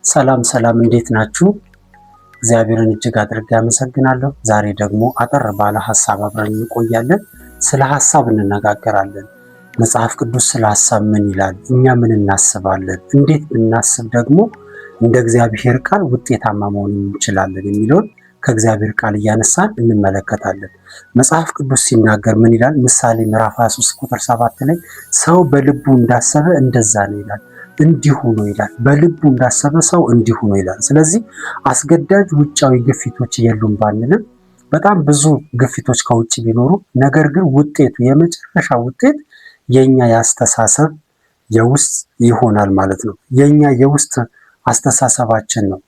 ሰላም ሰላም እንዴት ናችሁ? እግዚአብሔርን እጅግ አድርጌ አመሰግናለሁ። ዛሬ ደግሞ አጠር ባለ ሐሳብ አብረን እንቆያለን። ስለ ሐሳብ እንነጋገራለን። መጽሐፍ ቅዱስ ስለ ሐሳብ ምን ይላል? እኛ ምን እናስባለን? እንዴት ብናስብ ደግሞ እንደ እግዚአብሔር ቃል ውጤታማ መሆን እንችላለን የሚለውን ከእግዚአብሔር ቃል እያነሳን እንመለከታለን። መጽሐፍ ቅዱስ ሲናገር ምን ይላል? ምሳሌ ምዕራፍ 23 ቁጥር 7 ላይ ሰው በልቡ እንዳሰበ እንደዛ ነው ይላል። እንዲሁ ነው ይላል። በልቡ እንዳሰበ ሰው እንዲሁ ነው ይላል። ስለዚህ አስገዳጅ ውጫዊ ግፊቶች የሉም ባንልም በጣም ብዙ ግፊቶች ከውጭ ቢኖሩ፣ ነገር ግን ውጤቱ የመጨረሻ ውጤት የኛ የአስተሳሰብ የውስጥ ይሆናል ማለት ነው። የኛ የውስጥ አስተሳሰባችን ነው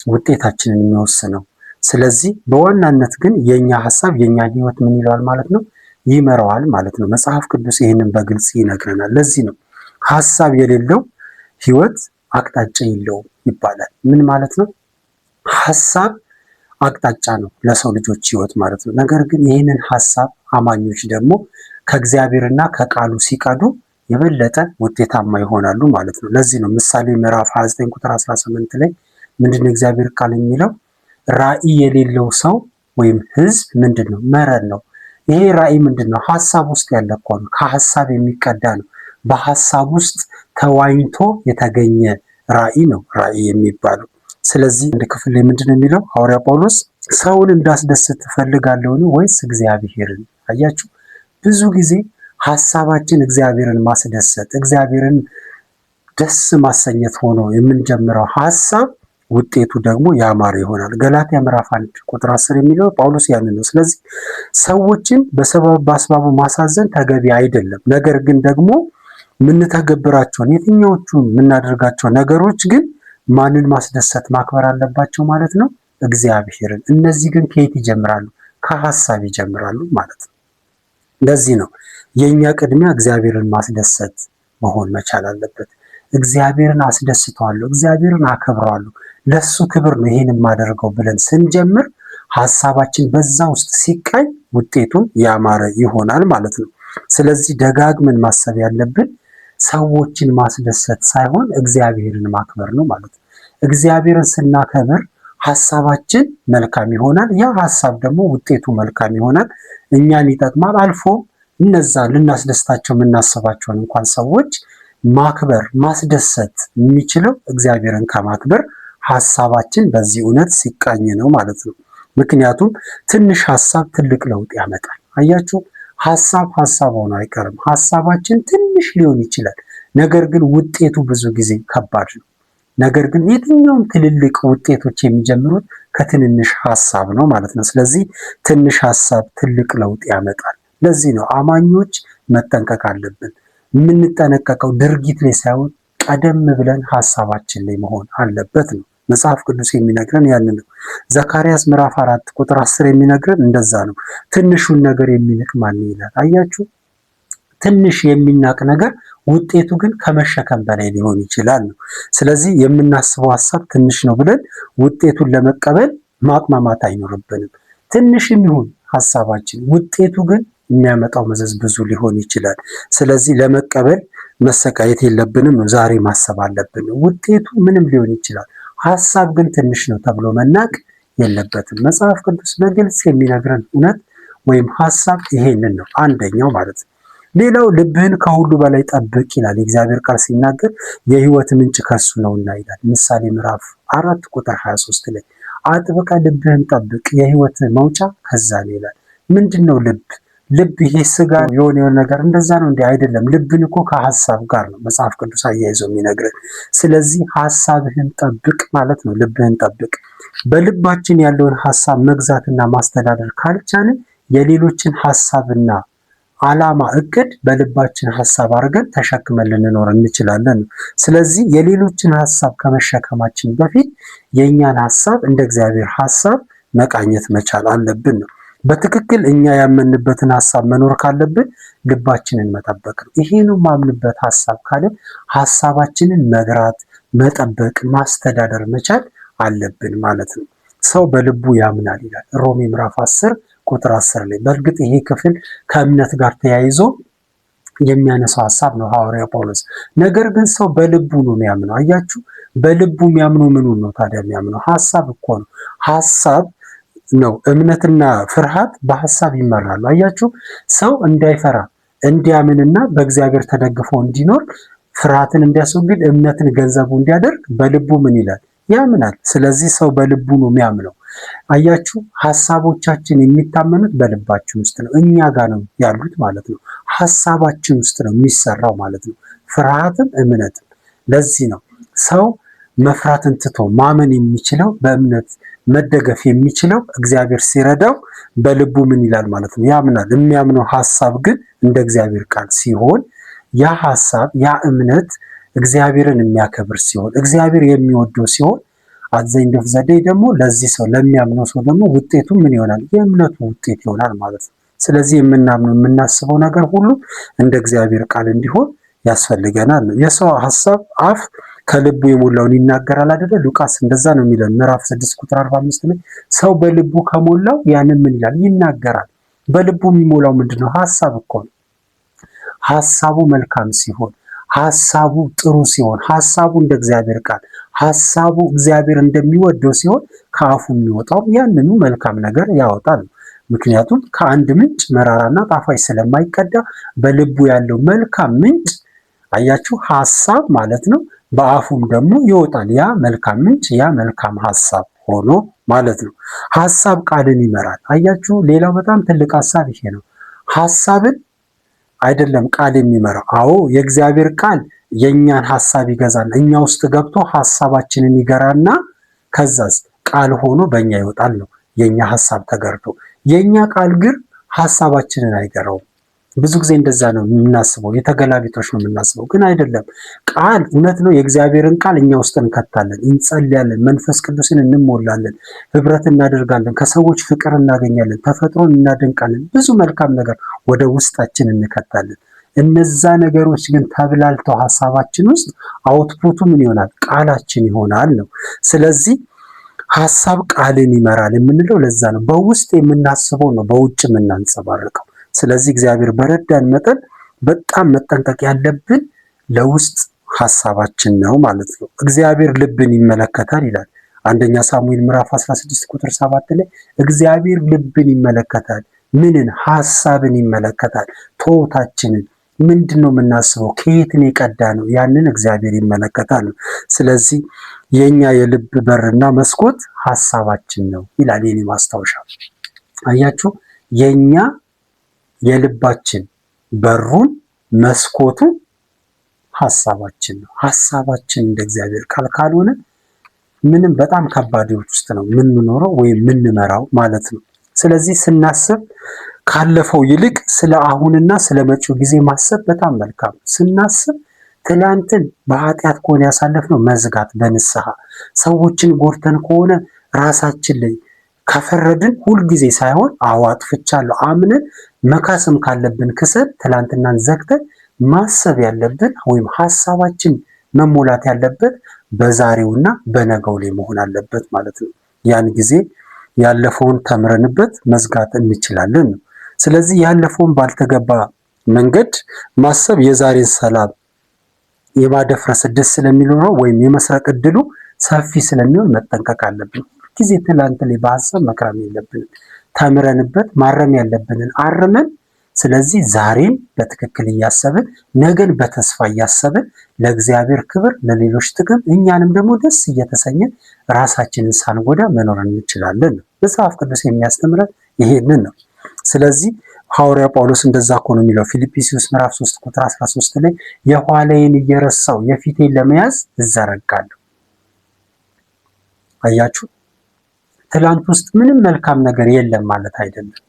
ውጤታችንን የሚወስነው። ስለዚህ በዋናነት ግን የኛ ሐሳብ የኛ ህይወት ምን ይለዋል ማለት ነው? ይመራዋል ማለት ነው። መጽሐፍ ቅዱስ ይህንን በግልጽ ይነግረናል። ለዚህ ነው ሐሳብ የሌለው ህይወት አቅጣጫ የለውም ይባላል። ምን ማለት ነው? ሐሳብ አቅጣጫ ነው ለሰው ልጆች ህይወት ማለት ነው። ነገር ግን ይህንን ሐሳብ አማኞች ደግሞ ከእግዚአብሔርና ከቃሉ ሲቀዱ የበለጠ ውጤታማ ይሆናሉ ማለት ነው። ለዚህ ነው ምሳሌ ምዕራፍ 29 ቁጥር 18 ላይ ምንድነው እግዚአብሔር ቃል የሚለው? ራዕይ የሌለው ሰው ወይም ህዝብ ምንድነው? መረን ነው። ይሄ ራዕይ ምንድነው? ሐሳብ ውስጥ ያለ እኮ ነው። ከሐሳብ የሚቀዳ ነው። በሐሳብ ውስጥ ተዋኝቶ የተገኘ ራዕይ ነው ራዕይ የሚባለው። ስለዚህ እንደ ክፍል ላይ ምንድነው የሚለው ሐዋርያ ጳውሎስ? ሰውን እንዳስደስት ትፈልጋለሁን ወይስ እግዚአብሔርን? አያችሁ፣ ብዙ ጊዜ ሐሳባችን እግዚአብሔርን ማስደሰት፣ እግዚአብሔርን ደስ ማሰኘት ሆኖ የምንጀምረው ሐሳብ ውጤቱ ደግሞ ያማረ ይሆናል። ገላትያ ምዕራፍ 1 ቁጥር 10 የሚለው ጳውሎስ ያንን ነው። ስለዚህ ሰዎችን በሰበብ በአስባቡ ማሳዘን ተገቢ አይደለም። ነገር ግን ደግሞ የምንተገብራቸውን የትኛዎቹ የምናደርጋቸው ነገሮች ግን ማንን ማስደሰት ማክበር አለባቸው ማለት ነው? እግዚአብሔርን። እነዚህ ግን ከየት ይጀምራሉ? ከሐሳብ ይጀምራሉ ማለት ነው። ለዚህ ነው የኛ ቅድሚያ እግዚአብሔርን ማስደሰት መሆን መቻል አለበት። እግዚአብሔርን አስደስተዋለሁ፣ እግዚአብሔርን አከብረዋለሁ፣ ለሱ ክብር ነው ይሄን የማደርገው ብለን ስንጀምር ሐሳባችን በዛ ውስጥ ሲቃኝ ውጤቱም ያማረ ይሆናል ማለት ነው። ስለዚህ ደጋግመን ማሰብ ያለብን ሰዎችን ማስደሰት ሳይሆን እግዚአብሔርን ማክበር ነው ማለት ነው። እግዚአብሔርን ስናከብር ሐሳባችን መልካም ይሆናል። ያ ሐሳብ ደግሞ ውጤቱ መልካም ይሆናል፣ እኛን ይጠቅማል። አልፎ እነዛ ልናስደስታቸው የምናስባቸውን እንኳን ሰዎች ማክበር ማስደሰት የሚችለው እግዚአብሔርን ከማክበር ሐሳባችን በዚህ እውነት ሲቃኝ ነው ማለት ነው። ምክንያቱም ትንሽ ሐሳብ ትልቅ ለውጥ ያመጣል። አያችሁ፣ ሐሳብ ሆኖ አይቀርም። ሐሳባችን ትንሽ ሊሆን ይችላል፣ ነገር ግን ውጤቱ ብዙ ጊዜ ከባድ ነው። ነገር ግን የትኛውም ትልልቅ ውጤቶች የሚጀምሩት ከትንንሽ ሐሳብ ነው ማለት ነው። ስለዚህ ትንሽ ሐሳብ ትልቅ ለውጥ ያመጣል። ለዚህ ነው አማኞች መጠንቀቅ አለብን። የምንጠነቀቀው ድርጊት ላይ ሳይሆን ቀደም ብለን ሐሳባችን ላይ መሆን አለበት ነው። መጽሐፍ ቅዱስ የሚነግረን ያንን ነው። ዘካርያስ ምዕራፍ 4 ቁጥር 10 የሚነግረን እንደዛ ነው። ትንሹን ነገር የሚንቅ ማን ይላል? አያችሁ፣ ትንሽ የሚናቅ ነገር ውጤቱ ግን ከመሸከም በላይ ሊሆን ይችላል ነው። ስለዚህ የምናስበው ሐሳብ ትንሽ ነው ብለን ውጤቱን ለመቀበል ማቅማማት አይኖርብንም። ትንሽም ይሁን ሐሳባችን ውጤቱ ግን የሚያመጣው መዘዝ ብዙ ሊሆን ይችላል። ስለዚህ ለመቀበል መሰቃየት የለብንም ነው። ዛሬ ማሰብ አለብን። ውጤቱ ምንም ሊሆን ይችላል፣ ሐሳብ ግን ትንሽ ነው ተብሎ መናቅ የለበትም። መጽሐፍ ቅዱስ በግልጽ የሚነግረን እውነት ወይም ሐሳብ ይሄንን ነው፣ አንደኛው ማለት ነው። ሌላው ልብህን ከሁሉ በላይ ጠብቅ ይላል የእግዚአብሔር ቃል ሲናገር፣ የህይወት ምንጭ ከሱ ነውና ይላል። ምሳሌ ምዕራፍ 4 ቁጥር 23 ላይ አጥብቀ ልብህን ጠብቅ፣ የህይወት መውጫ ከዛ ነው ይላል። ምንድን ነው ልብ? ልብ ይሄ ስጋ የሆነ ነገር እንደዛ ነው እንዴ? አይደለም። ልብን እኮ ከሐሳብ ጋር ነው መጽሐፍ ቅዱስ አያይዞ የሚነግረን። ስለዚህ ሐሳብህን ጠብቅ ማለት ነው። ልብህን ጠብቅ። በልባችን ያለውን ሐሳብ መግዛትና ማስተዳደር ካልቻልን የሌሎችን ሐሳብና ዓላማ እቅድ በልባችን ሐሳብ አድርገን ተሸክመን ልንኖር እንችላለን። ስለዚህ የሌሎችን ሐሳብ ከመሸከማችን በፊት የእኛን ሐሳብ እንደ እግዚአብሔር ሐሳብ መቃኘት መቻል አለብን ነው። በትክክል እኛ ያመንበትን ሐሳብ መኖር ካለብን ልባችንን መጠበቅ ነው። ይሄን ማምንበት ሐሳብ ካለን ሐሳባችንን መግራት፣ መጠበቅ፣ ማስተዳደር መቻል አለብን ማለት ነው። ሰው በልቡ ያምናል ይላል ሮሜ ምዕራፍ 10 ቁጥር 10 ላይ። በእርግጥ ይሄ ክፍል ከእምነት ጋር ተያይዞ የሚያነሳው ሐሳብ ነው ሐዋርያ ጳውሎስ። ነገር ግን ሰው በልቡ ነው የሚያምነው። አያችሁ፣ በልቡ የሚያምነው ምኑን ነው ታዲያ የሚያምነው? ሐሳብ እኮ ነው። ሐሳብ ነው። እምነትና ፍርሃት በሐሳብ ይመራሉ። አያችሁ፣ ሰው እንዳይፈራ እንዲያምንና በእግዚአብሔር ተደግፎ እንዲኖር ፍርሃትን እንዲያስወግድ እምነትን ገንዘቡ እንዲያደርግ በልቡ ምን ይላል? ያምናል። ስለዚህ ሰው በልቡ ነው የሚያምነው። አያችሁ፣ ሐሳቦቻችን የሚታመኑት በልባችን ውስጥ ነው። እኛ ጋር ነው ያሉት ማለት ነው። ሐሳባችን ውስጥ ነው የሚሰራው ማለት ነው። ፍርሃትም እምነትም። ለዚህ ነው ሰው መፍራትን ትቶ ማመን የሚችለው በእምነት መደገፍ የሚችለው እግዚአብሔር ሲረዳው በልቡ ምን ይላል ማለት ነው? ያምናል። የሚያምነው ሐሳብ ግን እንደ እግዚአብሔር ቃል ሲሆን ያ ሐሳብ ያ እምነት እግዚአብሔርን የሚያከብር ሲሆን እግዚአብሔር የሚወደው ሲሆን አዘኝ ኦፍ ዘዴ ደግሞ ለዚህ ሰው ለሚያምነው ሰው ደግሞ ውጤቱ ምን ይሆናል? የእምነቱ ውጤት ይሆናል ማለት ነው። ስለዚህ የምናምነው የምናስበው ነገር ሁሉ እንደ እግዚአብሔር ቃል እንዲሆን ያስፈልገናል ነው። የሰው ሐሳብ አፍ ከልቡ የሞላውን ይናገራል አይደለ? ሉቃስ እንደዛ ነው የሚለው ምዕራፍ 6 ቁጥር 45 ላይ ሰው በልቡ ከሞላው ያንን ምን ይላል? ይናገራል። በልቡ የሚሞላው ምንድነው? ሐሳብ እኮ ነው። ሐሳቡ መልካም ሲሆን፣ ሐሳቡ ጥሩ ሲሆን፣ ሐሳቡ እንደ እግዚአብሔር ቃል፣ ሐሳቡ እግዚአብሔር እንደሚወደው ሲሆን ከአፉ የሚወጣው ያንኑ መልካም ነገር ያወጣል። ምክንያቱም ከአንድ ምንጭ መራራና ጣፋጭ ስለማይቀዳ በልቡ ያለው መልካም ምንጭ አያችሁ፣ ሐሳብ ማለት ነው። በአፉም ደግሞ ይወጣል ያ መልካም ምንጭ፣ ያ መልካም ሐሳብ ሆኖ ማለት ነው። ሐሳብ ቃልን ይመራል። አያችሁ፣ ሌላው በጣም ትልቅ ሐሳብ ይሄ ነው። ሐሳብን አይደለም ቃል የሚመራው። አዎ የእግዚአብሔር ቃል የእኛን ሐሳብ ይገዛል። እኛ ውስጥ ገብቶ ሐሳባችንን ይገራና ከዛስ ቃል ሆኖ በእኛ ይወጣል ነው የእኛ ሐሳብ ተገርቶ። የእኛ ቃል ግን ሐሳባችንን አይገራውም። ብዙ ጊዜ እንደዛ ነው የምናስበው፣ የተገላቢጦች ነው የምናስበው። ግን አይደለም። ቃል እውነት ነው። የእግዚአብሔርን ቃል እኛ ውስጥ እንከታለን፣ እንጸልያለን፣ መንፈስ ቅዱስን እንሞላለን፣ ህብረት እናደርጋለን፣ ከሰዎች ፍቅር እናገኛለን፣ ተፈጥሮን እናደንቃለን፣ ብዙ መልካም ነገር ወደ ውስጣችን እንከታለን። እነዛ ነገሮች ግን ተብላልተው ሐሳባችን ውስጥ አውትፑቱ ምን ይሆናል? ቃላችን ይሆናል ነው። ስለዚህ ሐሳብ ቃልን ይመራል የምንለው ለዛ ነው። በውስጥ የምናስበው ነው በውጭ የምናንጸባርቀው። ስለዚህ እግዚአብሔር በረዳን መጠን በጣም መጠንቀቅ ያለብን ለውስጥ ሐሳባችን ነው ማለት ነው። እግዚአብሔር ልብን ይመለከታል ይላል አንደኛ ሳሙኤል ምዕራፍ 16 ቁጥር 7 ላይ እግዚአብሔር ልብን ይመለከታል። ምንን? ሐሳብን ይመለከታል። ትሑታችንን ምንድን ነው የምናስበው? ከየትን የቀዳ ነው? ያንን እግዚአብሔር ይመለከታል። ስለዚህ የኛ የልብ በርና መስኮት ሐሳባችን ነው ይላል የኔ ማስታወሻ። አያችሁ፣ የኛ የልባችን በሩን መስኮቱ ሐሳባችን ነው። ሐሳባችን እንደ እግዚአብሔር ቃል ካልሆነ ምንም በጣም ከባድ ሕይወት ውስጥ ነው የምንኖረው ወይም የምንመራው ማለት ነው። ስለዚህ ስናስብ ካለፈው ይልቅ ስለ አሁንና ስለ መጪው ጊዜ ማሰብ በጣም መልካም ነው። ስናስብ ትላንትን በኃጢአት ከሆነ ያሳለፍነው መዝጋት በንስሐ ሰዎችን ጎድተን ከሆነ ራሳችን ላይ ከፈረድን ሁልጊዜ ሳይሆን አዎ አጥፍቻለሁ አምነን መካስም ካለብን ክሰን ትላንትናን ዘግተን ማሰብ ያለብን ወይም ሐሳባችን መሞላት ያለበት በዛሬውና በነገው ላይ መሆን አለበት ማለት ነው። ያን ጊዜ ያለፈውን ተምረንበት መዝጋት እንችላለን ነው። ስለዚህ ያለፈውን ባልተገባ መንገድ ማሰብ የዛሬን ሰላም የማደፍረስ ዕድል ስለሚኖረው ወይም የመስረቅ ዕድሉ ሰፊ ስለሚሆን መጠንቀቅ አለብን። ጊዜ ትላንት ላይ በሐሳብ መክረም የለብንም። ተምረንበት ማረም ያለብንን አርመን፣ ስለዚህ ዛሬን በትክክል እያሰብን ነገን በተስፋ እያሰብን ለእግዚአብሔር ክብር፣ ለሌሎች ጥቅም፣ እኛንም ደግሞ ደስ እየተሰኘን ራሳችንን ሳንጎዳ መኖር እንችላለን ነው። መጽሐፍ ቅዱስ የሚያስተምረን ይሄንን ነው። ስለዚህ ሐዋርያ ጳውሎስ እንደዛ እኮ ነው የሚለው ፊልጵስዩስ ምዕራፍ 3 ቁጥር 13 ላይ የኋላዬን እየረሳው የፊቴን ለመያዝ እዘረጋለሁ። አያችሁ፣ ትላንት ውስጥ ምንም መልካም ነገር የለም ማለት አይደለም።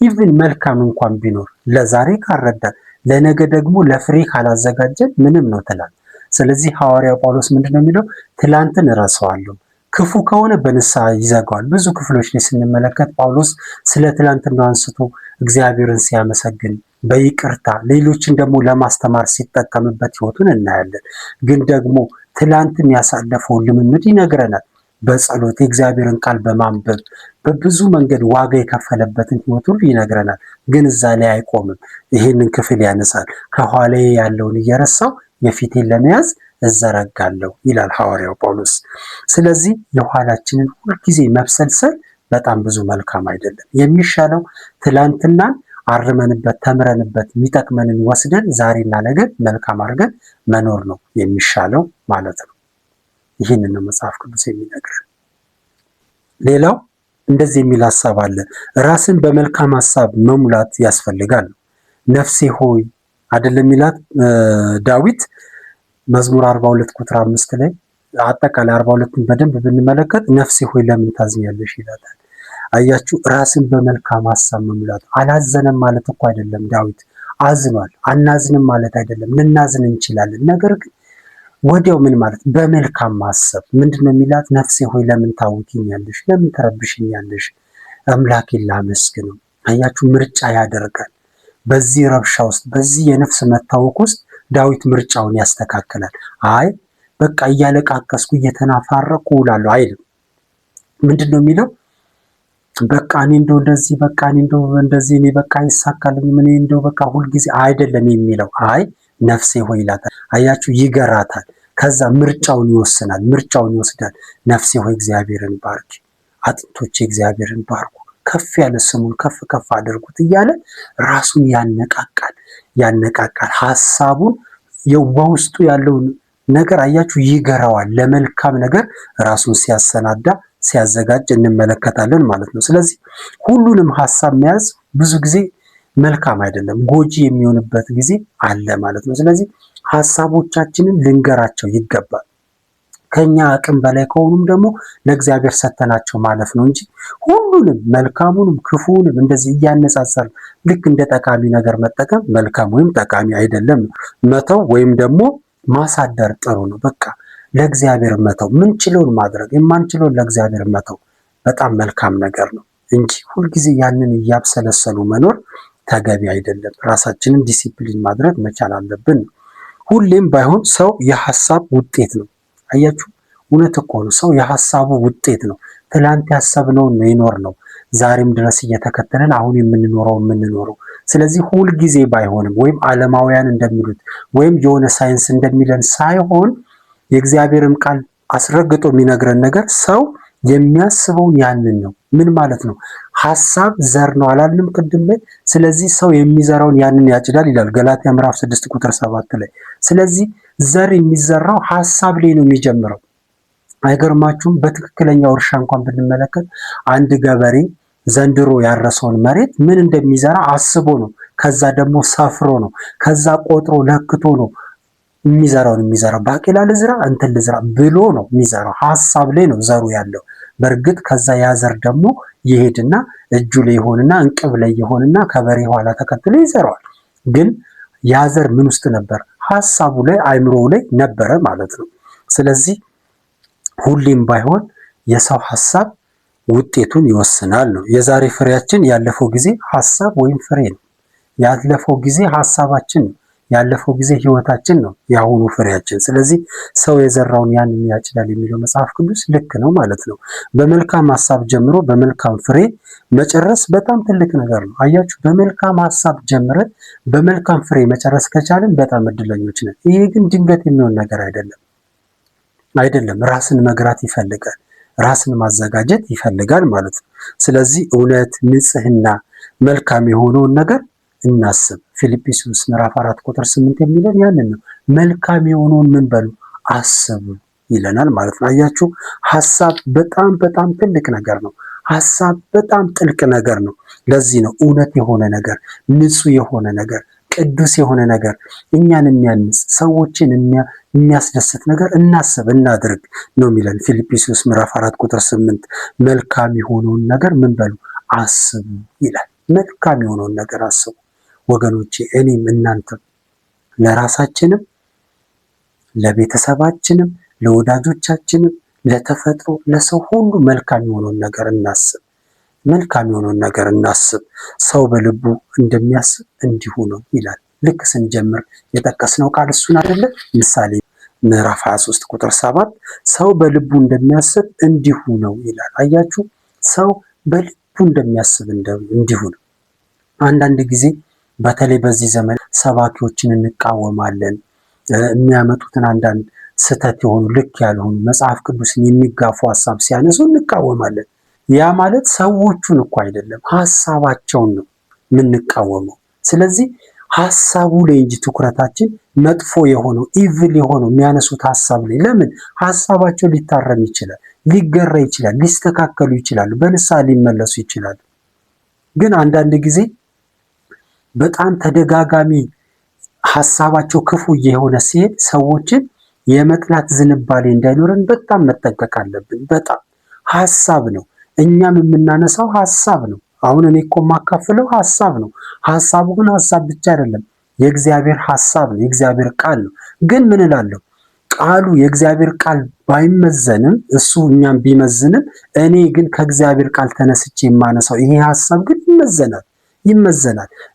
ኢቭን መልካም እንኳን ቢኖር ለዛሬ ካልረዳን ለነገ ደግሞ ለፍሬ ካላዘጋጀን ምንም ነው ትላንት። ስለዚህ ሐዋርያው ጳውሎስ ምንድነው የሚለው? ትላንትን እረሳዋለሁ። ክፉ ከሆነ በንስሐ ይዘጋዋል። ብዙ ክፍሎች ላይ ስንመለከት ጳውሎስ ስለ ትላንትናው አንስቶ እግዚአብሔርን ሲያመሰግን በይቅርታ ሌሎችን ደግሞ ለማስተማር ሲጠቀምበት ህይወቱን እናያለን። ግን ደግሞ ትላንትን ያሳለፈውን ልምምድ ይነግረናል። በጸሎት የእግዚአብሔርን ቃል በማንበብ በብዙ መንገድ ዋጋ የከፈለበትን ህይወት ሁሉ ይነግረናል። ግን እዛ ላይ አይቆምም። ይሄንን ክፍል ያነሳል። ከኋላዬ ያለውን እየረሳው የፊቴን ለመያዝ እዘረጋለሁ ይላል ሐዋርያው ጳውሎስ። ስለዚህ የኋላችንን ሁልጊዜ መብሰልሰል በጣም ብዙ መልካም አይደለም። የሚሻለው ትላንትናን አርመንበት ተምረንበት የሚጠቅመንን ወስደን ዛሬና ነገን መልካም አድርገን መኖር ነው የሚሻለው ማለት ነው። ይህንን ነው መጽሐፍ ቅዱስ የሚነግረን። ሌላው እንደዚህ የሚል ሐሳብ አለ። ራስን በመልካም ሐሳብ መሙላት ያስፈልጋል። ነፍሴ ሆይ አይደለም ይላት ዳዊት መዝሙር 42 ቁጥር 5 ላይ አጠቃላይ 42ን በደንብ ብንመለከት ነፍሴ ሆይ ለምን ታዝኛለሽ ይላታል። አያችሁ፣ ራስን በመልካም ሐሳብ መሙላት። አላዘነም ማለት እኮ አይደለም ዳዊት አዝኗል። አናዝንም ማለት አይደለም፣ ልናዝን እንችላለን። ነገር ግን ወዲያው ምን ማለት በመልካም ማሰብ ምንድነው የሚላት? ነፍሴ ሆይ ለምን ታውኪኛለሽ? ለምን ተረብሽኛለሽ? አምላኬን ላመስግነው። አያችሁ፣ ምርጫ ያደርጋል። በዚህ ረብሻ ውስጥ በዚህ የነፍስ መታወክ ውስጥ ዳዊት ምርጫውን ያስተካክላል። አይ በቃ እያለቃቀስኩ እየተናፋረኩ ውላለሁ አይልም። ምንድነው የሚለው? በቃ እኔ እንደው እንደዚህ በቃ እኔ እንደው እንደዚህ እኔ በቃ አይሳካልኝም እኔ እንደው በቃ ሁልጊዜ አይደለም የሚለው። አይ ነፍሴ ሆይ ይላታል። አያችሁ፣ ይገራታል። ከዛ ምርጫውን ይወስናል፣ ምርጫውን ይወስዳል። ነፍሴ ሆይ እግዚአብሔርን ባርኪ፣ አጥንቶቼ እግዚአብሔርን ባርኩ፣ ከፍ ያለ ስሙን ከፍ ከፍ አድርጉት እያለ ራሱን ያነቃቃል። ሐሳቡን በውስጡ ያለውን ነገር አያችሁ ይገራዋል። ለመልካም ነገር ራሱን ሲያሰናዳ ሲያዘጋጅ እንመለከታለን ማለት ነው። ስለዚህ ሁሉንም ሐሳብ መያዝ ብዙ ጊዜ መልካም አይደለም፣ ጎጂ የሚሆንበት ጊዜ አለ ማለት ነው። ስለዚህ ሐሳቦቻችንን ልንገራቸው ይገባል። ከኛ አቅም በላይ ከሆኑም ደግሞ ለእግዚአብሔር ሰተናቸው ማለፍ ነው እንጂ ሁሉንም መልካሙንም ክፉንም እንደዚህ እያነጻጸር ልክ እንደ ጠቃሚ ነገር መጠቀም መልካም ወይም ጠቃሚ አይደለም። መተው ወይም ደግሞ ማሳደር ጥሩ ነው። በቃ ለእግዚአብሔር መተው፣ ምንችለውን ማድረግ፣ የማንችለውን ለእግዚአብሔር መተው በጣም መልካም ነገር ነው እንጂ ሁልጊዜ ያንን እያብሰለሰሉ መኖር ተገቢ አይደለም። ራሳችንን ዲሲፕሊን ማድረግ መቻል አለብን። ሁሌም ባይሆን ሰው የሐሳብ ውጤት ነው። አያችሁ፣ እውነት እኮ ነው። ሰው የሐሳቡ ውጤት ነው። ትላንት ያሰብነውን ነው የኖርነው፣ ዛሬም ድረስ እየተከተለን አሁን የምንኖረው። ስለዚህ ሁልጊዜ ባይሆንም ወይም ዓለማውያን እንደሚሉት ወይም የሆነ ሳይንስ እንደሚለን ሳይሆን የእግዚአብሔርም ቃል አስረግጦ የሚነግረን ነገር ሰው የሚያስበውን ያንን ነው። ምን ማለት ነው? ሐሳብ ዘር ነው አላልንም ቅድም ላይ? ስለዚህ ሰው የሚዘራውን ያንን ያጭዳል ይላል ገላትያ ምዕራፍ 6 ቁጥር 7 ላይ። ስለዚህ ዘር የሚዘራው ሐሳብ ላይ ነው የሚጀምረው። አይገርማችሁም? በትክክለኛው እርሻ እንኳን ብንመለከት አንድ ገበሬ ዘንድሮ ያረሰውን መሬት ምን እንደሚዘራ አስቦ ነው፣ ከዛ ደግሞ ሰፍሮ ነው፣ ከዛ ቆጥሮ ለክቶ ነው የሚዘራው። ባቄላ ልዝራ እንትን ልዝራ ብሎ ነው የሚዘራው። ሐሳብ ላይ ነው ዘሩ ያለው። በእርግጥ ከዛ ያዘር ደግሞ ይሄድና እጁ ላይ ይሆንና እንቅብ ላይ ይሆንና ከበሬ ኋላ ተከትሎ ይዘራዋል። ግን ያዘር ምን ውስጥ ነበር? ሐሳቡ ላይ አይምሮው ላይ ነበረ ማለት ነው። ስለዚህ ሁሌም ባይሆን የሰው ሐሳብ ውጤቱን ይወስናል ነው። የዛሬ ፍሬያችን ያለፈው ጊዜ ሐሳብ ወይም ፍሬ ነው። ያለፈው ጊዜ ሐሳባችን ነው። ያለፈው ጊዜ ህይወታችን ነው የአሁኑ ፍሬያችን። ስለዚህ ሰው የዘራውን ያንን ያጭዳል የሚለው መጽሐፍ ቅዱስ ልክ ነው ማለት ነው። በመልካም ሐሳብ ጀምሮ በመልካም ፍሬ መጨረስ በጣም ትልቅ ነገር ነው። አያችሁ፣ በመልካም ሐሳብ ጀምረን በመልካም ፍሬ መጨረስ ከቻልን በጣም እድለኞች ነን። ይሄ ግን ድንገት የሚሆን ነገር አይደለም። ራስን መግራት ይፈልጋል፣ ራስን ማዘጋጀት ይፈልጋል ማለት ነው። ስለዚህ እውነት፣ ንጽህና፣ መልካም የሆነውን ነገር እናስብ። ፊልጵስዩስ ምዕራፍ 4 ቁጥር 8 የሚለን ያንን ነው። መልካም የሆነውን ምን በሉ አስቡ ይለናል ማለት ነው። አያችሁ፣ ሐሳብ በጣም በጣም ትልቅ ነገር ነው። ሐሳብ በጣም ጥልቅ ነገር ነው። ለዚህ ነው እውነት የሆነ ነገር፣ ንጹህ የሆነ ነገር፣ ቅዱስ የሆነ ነገር፣ እኛን የሚያንጽ ሰዎችን የሚያስደስት ነገር እናስብ እናድርግ ነው የሚለን ፊልጵስዩስ ምዕራፍ 4 ቁጥር 8። መልካም የሆነውን ነገር ምን በሉ አስቡ ይላል። መልካም የሆነውን ነገር አስቡ ወገኖቼ። እኔም እናንተም ለራሳችንም ለቤተሰባችንም ለወዳጆቻችንም ለተፈጥሮ ለሰው ሁሉ መልካም የሆነውን ነገር እናስብ። መልካም የሆነውን ነገር እናስብ። ሰው በልቡ እንደሚያስብ እንዲሁ ነው ይላል። ልክ ስንጀምር የጠቀስነው ቃል እሱን አይደለ? ምሳሌ ምዕራፍ 23 ቁጥር 7 ሰው በልቡ እንደሚያስብ እንዲሁ ነው ይላል። አያችሁ፣ ሰው በልቡ እንደሚያስብ እንዲሁ ነው። አንዳንድ ጊዜ በተለይ በዚህ ዘመን ሰባኪዎችን እንቃወማለን። የሚያመጡትን አንዳንድ ስህተት የሆኑ ልክ ያልሆኑ መጽሐፍ ቅዱስን የሚጋፉ ሀሳብ ሲያነሱ እንቃወማለን። ያ ማለት ሰዎቹን እኮ አይደለም ሀሳባቸውን ነው የምንቃወመው። ስለዚህ ሀሳቡ ላይ እንጂ ትኩረታችን መጥፎ የሆነው ኢቭል የሆነው የሚያነሱት ሀሳብ ላይ ለምን ሀሳባቸው ሊታረም ይችላል፣ ሊገራ ይችላል፣ ሊስተካከሉ ይችላሉ፣ በንስሐ ሊመለሱ ይችላሉ። ግን አንዳንድ ጊዜ በጣም ተደጋጋሚ ሀሳባቸው ክፉ እየሆነ ሲሄድ ሰዎችን የመጥላት ዝንባሌ እንዳይኖረን በጣም መጠንቀቅ አለብን። በጣም ሀሳብ ነው፣ እኛም የምናነሳው ሀሳብ ነው። አሁን እኔ እኮ የማካፍለው ሀሳብ ነው። ሀሳቡ ግን ሀሳብ ብቻ አይደለም፣ የእግዚአብሔር ሀሳብ ነው፣ የእግዚአብሔር ቃል ነው። ግን ምን እላለሁ? ቃሉ የእግዚአብሔር ቃል ባይመዘንም እሱ እኛም ቢመዝንም፣ እኔ ግን ከእግዚአብሔር ቃል ተነስቼ የማነሳው ይሄ ሀሳብ ግን ይመዘናል።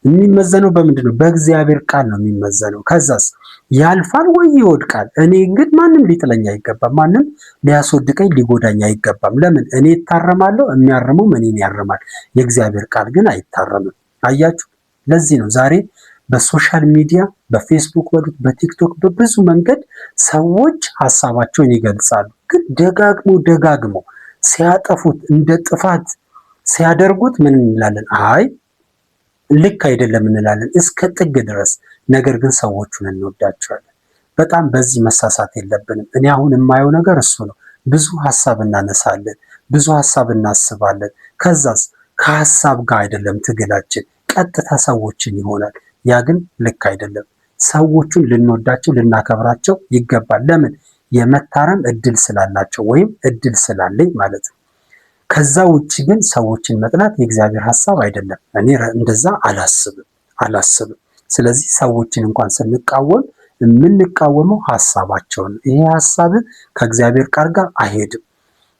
የሚመዘነው በምንድን ነው? በእግዚአብሔር ቃል ነው የሚመዘነው። ከዛስ ያልፋል ወይ ይወድቃል። እኔ ግን ማንም ሊጥለኝ አይገባም፣ ማንም ሊያስወድቀኝ ሊጎዳኝ አይገባም። ለምን? እኔ እታረማለሁ፣ የሚያርመውም እኔን ያርማል። የእግዚአብሔር ቃል ግን አይታረምም። አያችሁ? ለዚህ ነው ዛሬ በሶሻል ሚዲያ በፌስቡክ በሉት በቲክቶክ በብዙ መንገድ ሰዎች ሀሳባቸውን ይገልጻሉ። ግን ደጋግሞ ሲያጠፉት እንደ ጥፋት ሲያደርጉት ምን እንላለን? አይ ልክ አይደለም እንላለን እስከ ጥግ ድረስ። ነገር ግን ሰዎቹን እንወዳቸዋለን። በጣም በዚህ መሳሳት የለብንም። እኔ አሁን የማየው ነገር እሱ ነው። ብዙ ሀሳብ እናነሳለን፣ ብዙ ሀሳብ እናስባለን። ከዛስ ከሀሳብ ጋር አይደለም ትግላችን፣ ቀጥታ ሰዎችን ይሆናል። ያ ግን ልክ አይደለም። ሰዎቹን ልንወዳቸው ልናከብራቸው ይገባል። ለምን? የመታረም እድል ስላላቸው ወይም እድል ስላለኝ ማለት ነው። ከዛ ውጭ ግን ሰዎችን መጥላት የእግዚአብሔር ሀሳብ አይደለም። እኔ እንደዛ አላስብም። ስለዚህ ሰዎችን እንኳን ስንቃወም የምንቃወመው ሀሳባቸውን ነው። ይሄ ሀሳብ ከእግዚአብሔር ቃል ጋር አይሄድም።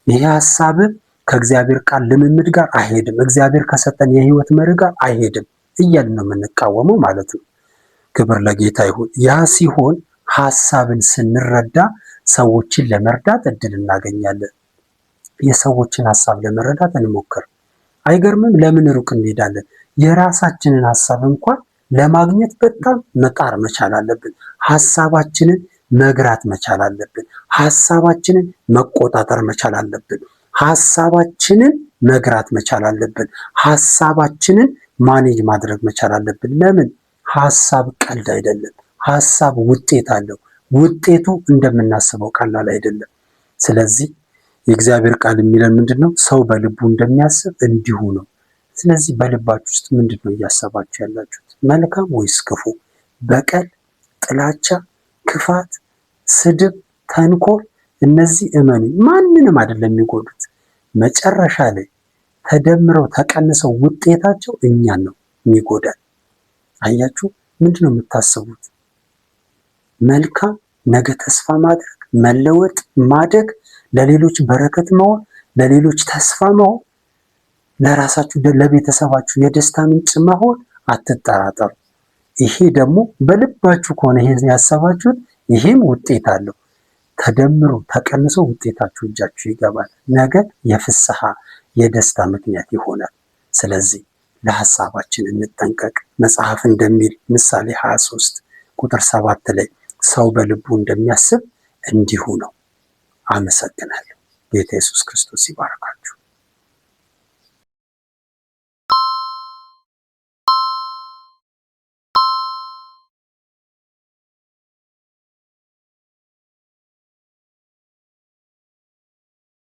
ይሄ ሀሳብ ከእግዚአብሔር ቃል ልምምድ ጋር አይሄድም። እግዚአብሔር ከሰጠን የህይወት መርህ ጋር አይሄድም እያልን ነው የምንቃወመው ማለት ነው። ክብር ለጌታ ይሁን። ያ ሲሆን ሀሳብን ስንረዳ ሰዎችን ለመርዳት እድል እናገኛለን። የሰዎችን ሀሳብ ለመረዳት እንሞክር። አይገርምም? ለምን ሩቅ እንሄዳለን? የራሳችንን ሀሳብ እንኳን ለማግኘት በጣም መጣር መቻል አለብን። ሀሳባችንን መግራት መቻል አለብን። ሀሳባችንን መቆጣጠር መቻል አለብን። ሀሳባችንን መግራት መቻል አለብን። ሀሳባችንን ማኔጅ ማድረግ መቻል አለብን። ለምን? ሀሳብ ቀልድ አይደለም። ሀሳብ ውጤት አለው። ውጤቱ እንደምናስበው ቀላል አይደለም። ስለዚህ የእግዚአብሔር ቃል የሚለን ምንድን ነው? ሰው በልቡ እንደሚያስብ እንዲሁ ነው። ስለዚህ በልባችሁ ውስጥ ምንድን ነው እያሰባችሁ ያላችሁት? መልካም ወይስ ክፉ? በቀል፣ ጥላቻ፣ ክፋት፣ ስድብ፣ ተንኮል፣ እነዚህ እመኑ ማንንም አይደለም የሚጎዱት። መጨረሻ ላይ ተደምረው ተቀንሰው ውጤታቸው እኛን ነው የሚጎዳል። አያችሁ? ምንድን ነው የምታስቡት? መልካም፣ ነገ ተስፋ ማድረግ፣ መለወጥ፣ ማደግ፣ ለሌሎች በረከት መሆን፣ ለሌሎች ተስፋ መሆን፣ ለራሳችሁ ለቤተሰባችሁ የደስታ ምንጭ መሆን አትጠራጠሩ። ይሄ ደግሞ በልባችሁ ከሆነ ይሄን ያሰባችሁት ይሄም ውጤት አለው። ተደምሮ ተቀንሶ ውጤታችሁ እጃችሁ ይገባል። ነገ የፍስሐ የደስታ ምክንያት ይሆናል። ስለዚህ ለሐሳባችን እንጠንቀቅ። መጽሐፍ እንደሚል ምሳሌ 23 ቁጥር 7 ላይ ሰው በልቡ እንደሚያስብ እንዲሁ ነው። አመሰግናለሁ። ጌታ ኢየሱስ ክርስቶስ ይባርካችሁ።